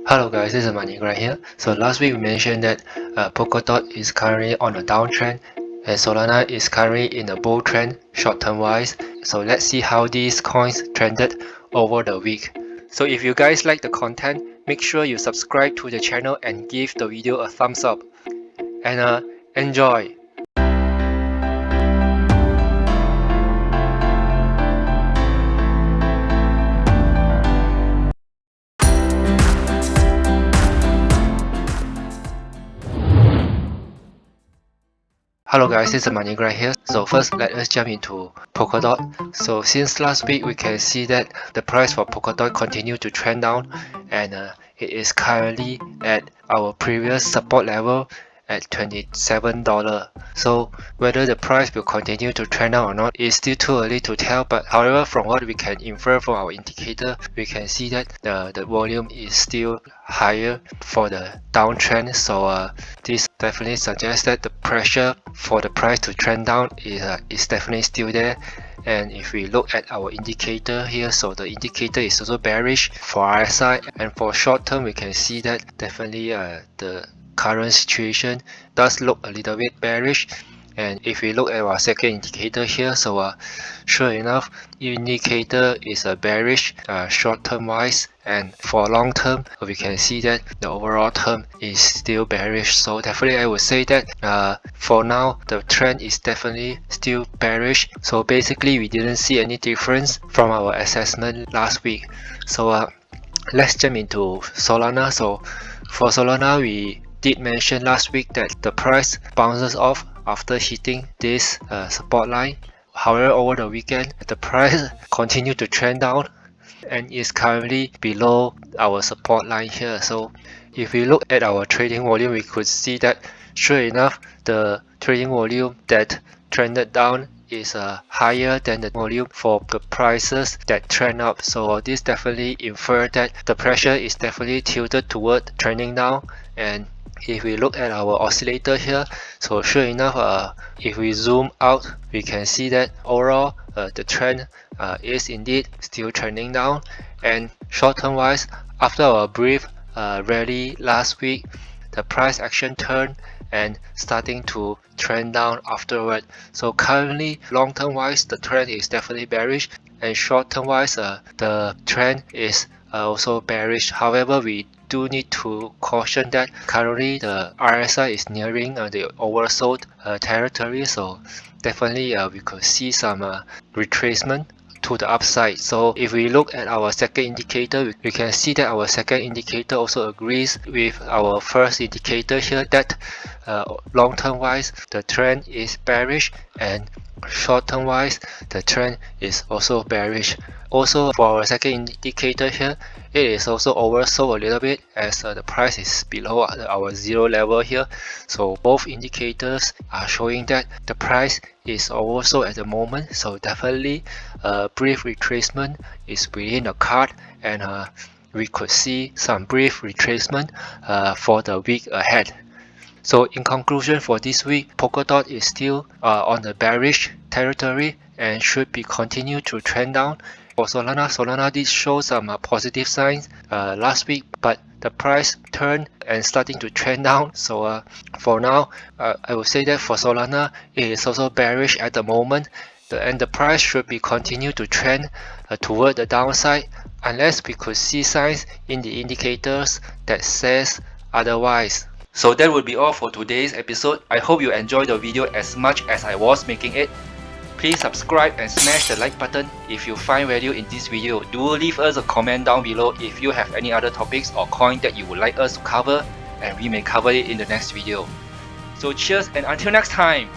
Hello guys, this is Manik right here. So last week we mentioned that Polkadot is currently on a downtrend and Solana is currently in a bull trend short-term wise. So let's see how these coins trended over the week. So if you guys like the content, make sure you subscribe to the channel and give the video a thumbs up. And enjoy! Hello guys, this is Manik right here. So first let us jump into Polkadot. So since last week we can see that the price for Polkadot continued to trend down and it is currently at our previous support level at $27. So whether the price will continue to trend down or not is still too early to tell, but however from what we can infer from our indicator, we can see that the volume is still higher for the downtrend. So this definitely suggests that the pressure for the price to trend down is definitely still there. And if we look at our indicator here, so the indicator is also bearish for RSI, and for short term we can see that definitely the current situation does look a little bit bearish. And if we look at our second indicator here, so sure enough, indicator is a bearish short term wise, and for long term we can see that the overall term is still bearish. So definitely I would say that for now the trend is definitely still bearish. So basically we didn't see any difference from our assessment last week. So let's jump into Solana. So for Solana, we did mention last week that the price bounces off after hitting this support line. However, over the weekend, the price continued to trend down and is currently below our support line here. So if we look at our trading volume, we could see that sure enough, the trading volume that trended down is higher than the volume for the prices that trend up. So this definitely infer that the pressure is definitely tilted toward trending down. And if we look at our oscillator here, so sure enough, if we zoom out, we can see that overall the trend is indeed still trending down. And short term wise, after our brief rally last week, the price action turned and starting to trend down afterward. So currently long term wise the trend is definitely bearish, and short term wise the trend is also bearish. However, we do need to caution that currently the RSI is nearing the oversold territory, so definitely we could see some retracement to the upside. So if we look at our second indicator, we can see that our second indicator also agrees with our first indicator here that long term wise the trend is bearish, and short term wise the trend is also bearish. Also for our second indicator here, it is also oversold a little bit as the price is below our zero level here. So both indicators are showing that the price is oversold at the moment. So definitely a brief retracement is within the card, and we could see some brief retracement for the week ahead. So in conclusion, for this week, Polkadot is still on the bearish territory and should be continued to trend down. For Solana did show some positive signs last week, but the price turned and starting to trend down. So for now, I would say that for Solana, it is also bearish at the moment, and the price should be continued to trend toward the downside unless we could see signs in the indicators that says otherwise. So that would be all for today's episode. I hope you enjoyed the video as much as I was making it. Please subscribe and smash the like button if you find value in this video. Do leave us a comment down below if you have any other topics or coin that you would like us to cover, and we may cover it in the next video. So cheers, and until next time!